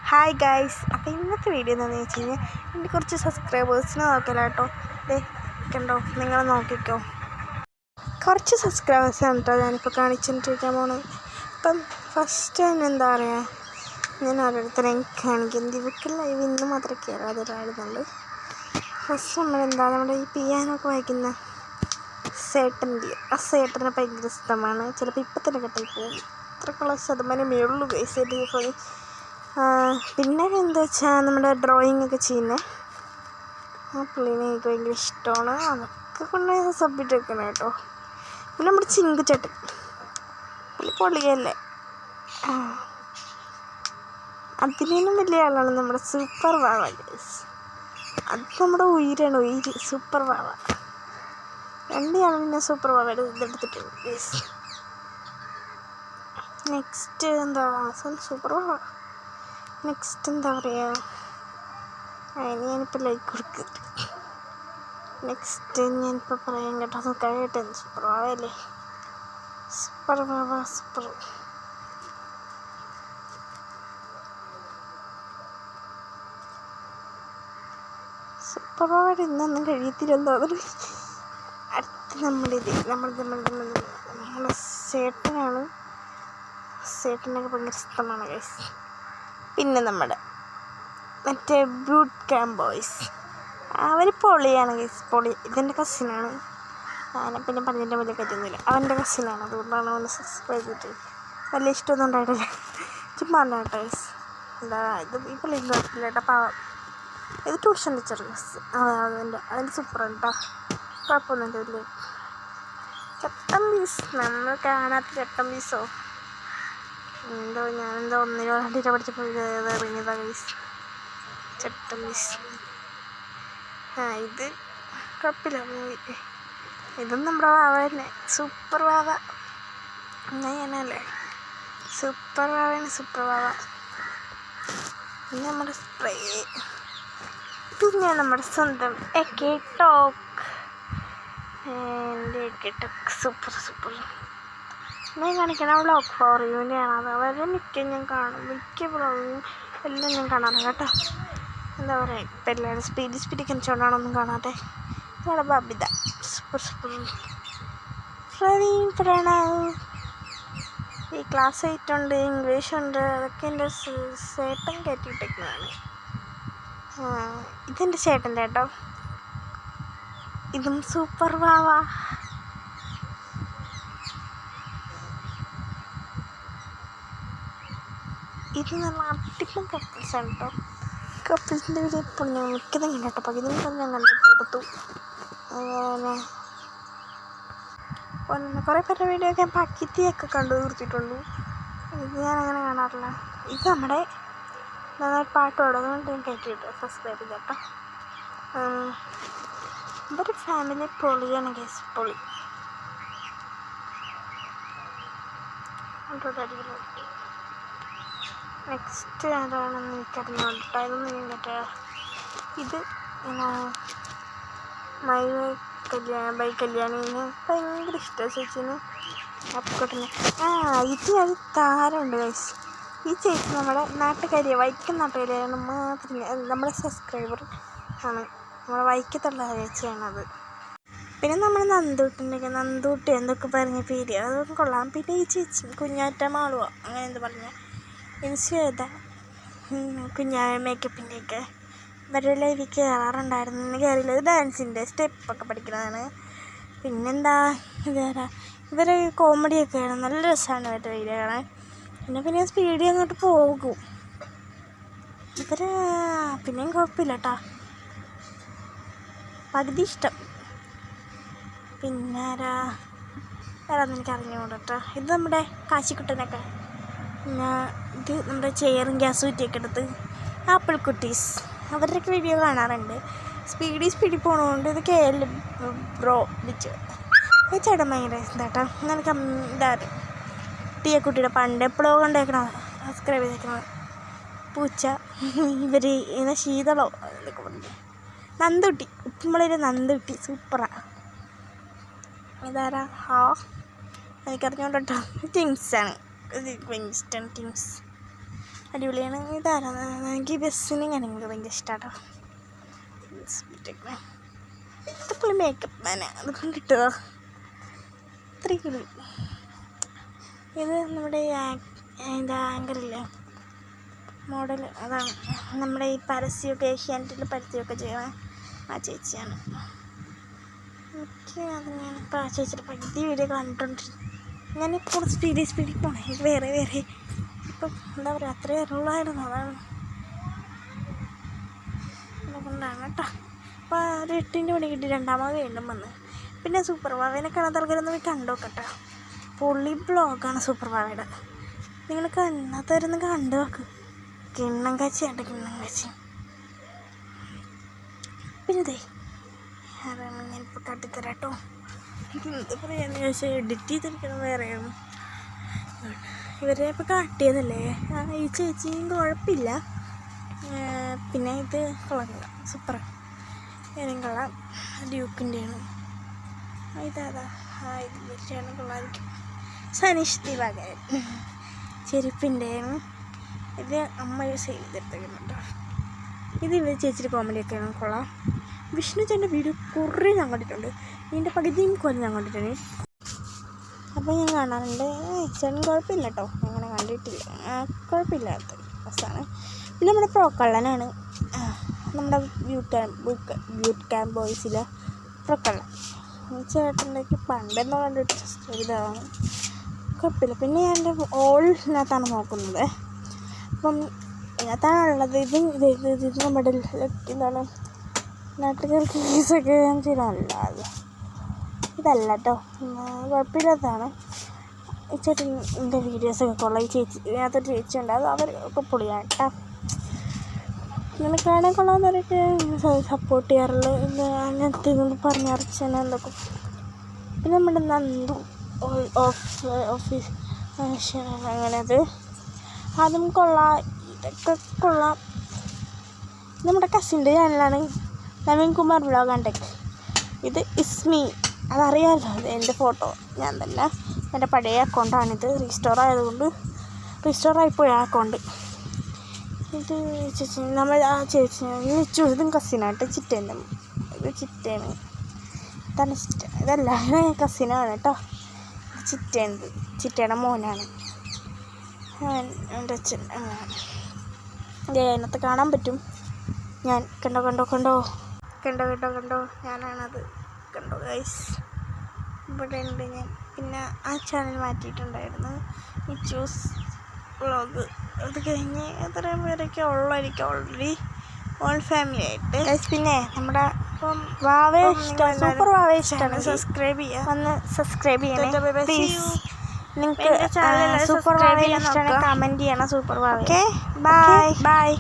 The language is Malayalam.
ഹായ് ഗൈസ്, അപ്പോൾ ഇന്നത്തെ വീഡിയോ എന്താണെന്ന് വെച്ച് കഴിഞ്ഞാൽ എൻ്റെ കുറച്ച് സബ്സ്ക്രൈബേഴ്സിനെ നോക്കില്ല കേട്ടോ. കണ്ടോ, നിങ്ങൾ നോക്കിക്കോ. കുറച്ച് സബ്സ്ക്രൈബേഴ്സാണ് കേട്ടോ ഞാനിപ്പോൾ കാണിച്ചിട്ടിരിക്കാൻ പോണത്. അപ്പം ഫസ്റ്റ് തന്നെ എന്താ പറയുക, ഞാൻ ഓരോരുത്തരെയും കാണിക്കുന്നത്. ഇവർക്ക് ലൈവ് ഇന്ന് മാത്രമേ കയറാതിരുന്നുള്ളൂ. ഫസ്റ്റ് നമ്മുടെ ഈ പിയാനൊക്കെ വായിക്കുന്ന സേട്ടനെ ഭയങ്കര ഇഷ്ടമാണ്. ചിലപ്പോൾ ഇപ്പം തന്നെ കെട്ടായി പോകും. അത്രക്കുള്ള ശതമാനമേ ഉള്ളൂ ഗൈസ്. പിന്നെ എന്താ വെച്ചാൽ നമ്മുടെ ഡ്രോയിങ് ഒക്കെ ചെയ്യുന്നത് ആ പുള്ളീനെ എനിക്ക് ഭയങ്കര ഇഷ്ടമാണ്. അതൊക്കെ കൊണ്ട് സബ്മിറ്റ് വെക്കണം കേട്ടോ. പിന്നെ നമ്മുടെ ചിങ്കുചേട്ടൻ, പുള്ളി പൊളിയല്ലേ. അതിനും വലിയ ആളാണ് നമ്മുടെ സൂപ്പർ വാവ ഗൈസ്. അത് നമ്മുടെ ഉയിരാണ്, സൂപ്പർ വാവ. രണ്ടാളും പിന്നെ സൂപ്പർ വാവയുടെ ഇതെടുത്തിട്ടുണ്ട് ഗൈസ്. നെക്സ്റ്റ് എന്താ സൂപ്പർ വാവ. നെക്സ്റ്റ് എന്താ പറയുക, അതിന് ഞാനിപ്പോൾ ലൈക്ക് കൊടുക്കും. നെക്സ്റ്റ് ഞാനിപ്പോൾ പറയാൻ കേട്ടോ, അത് കഴിയട്ടെ. സൂപ്പർ വാവയല്ലേ, സൂപ്പർ വാവ സൂപ്പർ. സൂപ്പർ വാവയുടെ ഇന്നൊന്നും കഴിയത്തില്ലെന്ന് തോന്നുന്നു. അടുത്ത് നമ്മുടെ ചേട്ടനാണ്. ചേട്ടനൊക്കെ ഭയങ്കര ഇഷ്ടമാണ് ഗൈസ്. പിന്നെ നമ്മുടെ മറ്റേ ബ്രൂട്ട് ക്യാമ്പ് ബോയ്സ്, അവർ പൊളിയാണ് ഗൈസ്, പൊളി. ഇതെൻ്റെ കസിനാണ്. ഞാൻ പിന്നെ പറഞ്ഞിട്ട് വലിയ കാര്യമൊന്നുമില്ല, അവൻ്റെ കസിനാണ്. അതുകൊണ്ടാണ് അവനെ സബ്സ്ക്രൈബ് ചെയ്തിട്ട്. വലിയ ഇഷ്ടമൊന്നും ഉണ്ടായിട്ടില്ല, ചുമ്മാ കേട്ടോ ഗൈസ്. എന്താ ഇത് ഈ പുള്ളി കുഴപ്പമില്ല കേട്ടോ, പാവം. ഇത് ട്യൂഷൻ ടീച്ചർ ഗൈസ്. അതിൻ്റെ സൂപ്പറാണ് കേട്ടോ, കുഴപ്പമൊന്നുമില്ല. ചട്ടം പീസ്, നമ്മൾ കാണാത്ത ചട്ടം പീസോ ഞാനെന്തോ 1 2 പഠിച്ചപ്പോൾ ഇറങ്ങിയതാ ഗൈസ്, ചട്ടം പീസ്. ഇത് കുഴപ്പമില്ല മൂവി. ഇതും നമ്മുടെ വാവ തന്നെ, സൂപ്പർ വാവ. അങ്ങനെയല്ലേ, സൂപ്പർ വാവയാണ്, സൂപ്പർ വാവ. പിന്നെ നമ്മുടെ സ്പ്രേ, പിന്നെ നമ്മുടെ സ്വന്തം ടോക്ക്. എൻ്റെ ടോക്ക് സൂപ്പർ. ഞാൻ കാണിക്കണ വ്ളോഗ് ഫോർ യുവിൻ്റെയാണ്. അത് വളരെ മിക്ക ഞാൻ കാണും, മിക്ക വ്ളോഗും എല്ലാം ഞാൻ കാണാറുണ്ട് കേട്ടോ. എന്താ പറയുക, ഇപ്പം എല്ലാവരും സ്പീഡ് കണിച്ചുകൊണ്ടാണൊന്നും കാണാതെ. നമ്മുടെ ബബിത സൂപ്പർ. പ്രണവ് ഈ ക്ലാസ് 8 ഉണ്ട്, ഇംഗ്ലീഷ് ഉണ്ട്. അതൊക്കെ എൻ്റെ ചേട്ടൻ കയറ്റിയിട്ടേക്കുന്നതാണ്. ഇതെൻ്റെ ചേട്ടൻ്റെ കേട്ടോ. ഇതും സൂപ്പർ വാവ. ഇത് നല്ല അടിപൊളി കപ്പിൾസാണ് കേട്ടോ. കപ്പിൾസിൻ്റെ വീഡിയോ ഇപ്പോൾ ഞാൻ മിക്കതും കണ്ടോ, പകുതി ഞാൻ കണ്ടെടുത്തു. അങ്ങനെ കുറേ പേരുടെ വീഡിയോ ഒക്കെ ഞാൻ പകുതിയൊക്കെ കണ്ടു തീർത്തിട്ടുള്ളൂ. ഇത് ഞാൻ അങ്ങനെ കാണാറില്ല. ഇത് നമ്മുടെ നന്നായിട്ട് പാട്ട് പാടുന്നതുകൊണ്ട് ഞാൻ കയറ്റിയിട്ട് സബ്സ്ക്രൈബ് ചെയ്ത കേട്ടോ. ഇവരുടെ ഫാമിലി പൊളിയാണ് ഗൈസ്, പൊളി. നെക്സ്റ്റ് ഏതാണെന്ന് എനിക്കറിഞ്ഞോട്ടോ, ഇതൊന്നും ഞാൻ കേട്ടോ. ഇത് ബൈ കല്യാണിന് ഭയങ്കര ഇഷ്ടമാണ് ചേച്ചീന്. അപ്പുകൊട്ടിന് ഇത് അത് താരമുണ്ട് ഗൈസ്. ഈ ചേച്ചി നമ്മുടെ നാട്ടുകാരിയാണ്, വൈക്കം നാട്ടുകാരിയാണ്. മാത്രം നമ്മുടെ സബ്സ്ക്രൈബർ ആണ്, നമ്മുടെ വൈക്കത്തുള്ള ചേച്ചിയാണത്. പിന്നെ നമ്മൾ നന്ദൂട്ടി എന്തൊക്കെ പറഞ്ഞ പേര്, അതൊക്കെ കൊള്ളാം. പിന്നെ ഈ ചേച്ചി കുഞ്ഞാറ്റ മാളുവ അങ്ങനെ എന്ത് പറഞ്ഞ, ഇത് ശ്വേത കുഞ്ഞായ മേക്കപ്പിൻ്റെയൊക്കെ ഇവരുടെ ലൈവിൽ കയറാറുണ്ടായിരുന്നു. കയറിയില്ല, ഡാൻസിൻ്റെ സ്റ്റെപ്പൊക്കെ പഠിക്കുന്നതാണ്. പിന്നെന്താ ഇവരെ കോമഡിയൊക്കെയാണ്, നല്ല രസമാണ് ഇവരുടെ വീഡിയോ കാണാൻ. പിന്നെ സ്പീഡിൽ അങ്ങോട്ട് പോകും ഇവർ. പിന്നെയും കുഴപ്പമില്ല കേട്ടോ, പകുതി ഇഷ്ടം. പിന്നെ വേറൊന്നും എനിക്ക് അറിഞ്ഞുകൂടാ കേട്ടോ. ഇത് നമ്മുടെ കാശിക്കുട്ടനൊക്കെ. പിന്നെ ഇത് നമ്മുടെ ചെയറും ഗ്യാസ് കുറ്റിയൊക്കെ എടുത്ത് ആപ്പിൾ കുട്ടീസ്, അവരുടെയൊക്കെ വീഡിയോ കാണാറുണ്ട്. സ്പീഡിൽ പോകണതുകൊണ്ട്. ഇത് KL ബ്രോ വിളിച്ച് ഈ ചേട്ടൻ ഭയങ്കര ഇതാട്ടോ. എനിക്ക് ഇതാരും ടീയക്കുട്ടിയുടെ പണ്ട് എപ്പോഴോ കൊണ്ടേക്കണം സബ്സ്ക്രൈബ് ചെയ്തേക്കണം. പൂച്ച ഇവർ ശീതളോ എന്നൊക്കെ പറഞ്ഞു. നന്ദുട്ടി, ഉപ്പുമുളയിലെ നന്ദുട്ടി സൂപ്പറാണ്. ഇതാരാ എനിക്കറിഞ്ഞോണ്ടോ. ടിങ്സാണ്, വിൻസ്റ്റൺ ടിങ്സ്. അടിപൊളിയാണ്. ഇതാരാണ് എനിക്ക് ബസ്സിന് ഇങ്ങനെ എനിക്ക് ഭയങ്കര ഇഷ്ടമാട്ടോ. ഇതപ്പോൾ മേക്കപ്പ് മാനാ അത് കൊണ്ടിട്ടതോ ഇത്രയ്ക്കുള്ളൂ. ഇത് നമ്മുടെ ഇതിൻ്റെ ആങ്കറില്ലേ മോഡൽ, അതാണ് നമ്മുടെ ഈ പരസ്യമൊക്കെ ഏഷ്യാനെറ്റിൽ പരസ്യമൊക്കെ ചെയ്യണ ആ ചേച്ചിയാണ്. എനിക്ക് അത് ഞാനിപ്പോൾ ആ ചേച്ചിയുടെ പകുതി വീഡിയോ കണ്ടിട്ടുണ്ടിരുന്നു. ഞാനിപ്പോൾ സ്പീഡിൽ പോകണം. എനിക്ക് വേറെ ഇപ്പം എന്താ പറയുക അത്രയേ അറിയുള്ളായിരുന്നു. അതാണ് അതുകൊണ്ടാണ് കേട്ടോ. അപ്പോൾ ഒരു 8 മണി കിട്ടി രണ്ടാമത് വീണ്ടും വന്ന്. പിന്നെ സൂപ്പർ വാവേനെ കാണാത്ത ആൾക്കാരൊന്നും പോയി കണ്ടുനോക്കട്ടോ. പൊള്ളി ബ്ലോഗാണ് സൂപ്പർ വാവയുടെ. നിങ്ങൾ കാണാത്തവരൊന്നും കണ്ടു നോക്ക്. കിണ്ണം കാച്ചിയുണ്ട്, കിണ്ണം കാച്ചി. പിന്നെ ഇതേ അതാണ് ഞാനിപ്പോൾ കാട്ടിത്തരാം കേട്ടോ. എന്ത് പറയാന്ന് ചോദിച്ചാൽ എഡിറ്റ് ചെയ്തിരിക്കണം വേറെയാണ്. ഇവരെ ഇപ്പോൾ കാട്ടിയതല്ലേ. ഈ ചേച്ചിയും കുഴപ്പമില്ല. പിന്നെ ഇത് കൊള്ളാം, സൂപ്പർ ഏനും കൊള്ളാം. ഡ്യൂക്കിൻ്റെയാണ് ഇതാ. ഇത് വെച്ചാണ് കൊള്ളാതിരിക്കും. സനീഷ് ദിവാകരൻ ചെരുപ്പിൻ്റെയാണ്. ഇത് അമ്മ യൂസ് ചെയ്തെടുത്തേക്കുന്നു കേട്ടോ. ഇത് ഇവർ ചേച്ചിയുടെ കോമഡിയൊക്കെയാണ് കൊള്ളാം. വിഷ്ണു ചേട്ടൻ്റെ വീഡിയോ കുറേ ഞാൻ കണ്ടിട്ടുണ്ട്. ഇതിൻ്റെ പകുതിയും കുറേ ഞാൻ കണ്ടിട്ടുണ്ട്. അപ്പോൾ ഞാൻ കാണാറുണ്ട്. ചേട്ടൻ കുഴപ്പമില്ല കേട്ടോ, അങ്ങനെ കണ്ടിട്ടില്ല. കുഴപ്പമില്ലാത്ത ബസ്സാണ്. പിന്നെ നമ്മുടെ പ്രൊക്കള്ളനാണ് നമ്മുടെ ബ്യൂട്ട് ക്യാമ്പ് ബോയ്സിലെ പ്രൊക്കള്ളൻ. ചേട്ടൻ്റെക്ക് പണ്ടെന്നോ കണ്ടിട്ട് ഇതാണ് കുഴപ്പമില്ല. പിന്നെ ഞാൻ എൻ്റെ ഓളിനകത്താണ് നോക്കുന്നത്. അപ്പം ഇതിനകത്താണുള്ളത്. ഇത് നമ്മുടെ എന്താണ് നാട്ടുകാർക്ക് കേസൊക്കെ ഞാൻ ചെയ്യാനല്ല. ഇതല്ല കേട്ടോ, കുഴപ്പമില്ലാത്തതാണ്. ഈ ചേട്ടൻ്റെ വീഡിയോസൊക്കെ കൊള്ളാം. ഈ ചേച്ചി ഇതിനകത്തൊരു ചേച്ചി ഉണ്ട്, അത് അവരൊക്കെ പൊളിയാണ് കേട്ടോ. ഇങ്ങനെ കാണാൻ കൊള്ളാവുന്നവരൊക്കെ സപ്പോർട്ട് ചെയ്യാറുള്ളൂ. അങ്ങനത്തെ ഇതൊന്നും പറഞ്ഞറിച്ചാൽ എന്തൊക്കെ. പിന്നെ നമ്മുടെ നന്ദു ഓഫീസ് അങ്ങനെ അതും കൊള്ളാം. ഇതൊക്കെ കൊള്ളാം. നമ്മുടെ കസിൻ്റെ ചാനലാണ് Naveen Kumar vlog and tech. ഇത് ഇസ്മി, അതറിയാമല്ലോ. ഇത് എൻ്റെ ഫോട്ടോ ഞാൻ തന്നെ, എൻ്റെ പഴയ അക്കൗണ്ടാണിത്. റീസ്റ്റോർ ആയിപ്പോയി ആ അക്കൗണ്ട്. ഇത് ചേച്ചി നമ്മൾ ആ ചേച്ചി ഇതും കസിനായിട്ട് ചിറ്റേൻ്റെ. ഇത് ചിറ്റയാണ്, ഇതാണ് ചിറ്റ. ഇതെല്ലാം കസിനാണ് കേട്ടോ. ചിറ്റയുടെ മോനാണ് എൻ്റെ അച്ഛൻ. അങ്ങനെയാണ് അതിനകത്ത് കാണാൻ പറ്റും. ഞാൻ കണ്ടോ ഞാനാണത്. കണ്ടോ ഗൈസ്, ഇവിടെ ഉണ്ട് ഞാൻ. പിന്നെ ആ ചാനൽ മാറ്റിയിട്ടുണ്ടായിരുന്നു, മിച്ചൂസ് വ്ളോഗ്. അത് കഴിഞ്ഞ് എത്ര പേരൊക്കെ ഉള്ളായിരിക്കും ഓൾറെഡി, ഓൾ ഫാമിലി ആയിട്ട് ഗൈസ്. പിന്നെ നമ്മുടെ ഇപ്പം വാവയെ ഇഷ്ടം, സൂപ്പർ വാവയെ ഇഷ്ടമാണ്. സബ്സ്ക്രൈബ് ചെയ്യണേ പ്ലീസ്. നിങ്ങൾക്ക് സൂപ്പർ വാവയെ ഇഷ്ടമാണ്, കമൻറ്റ് ചെയ്യണം സൂപ്പർ വാവ. Okay bye.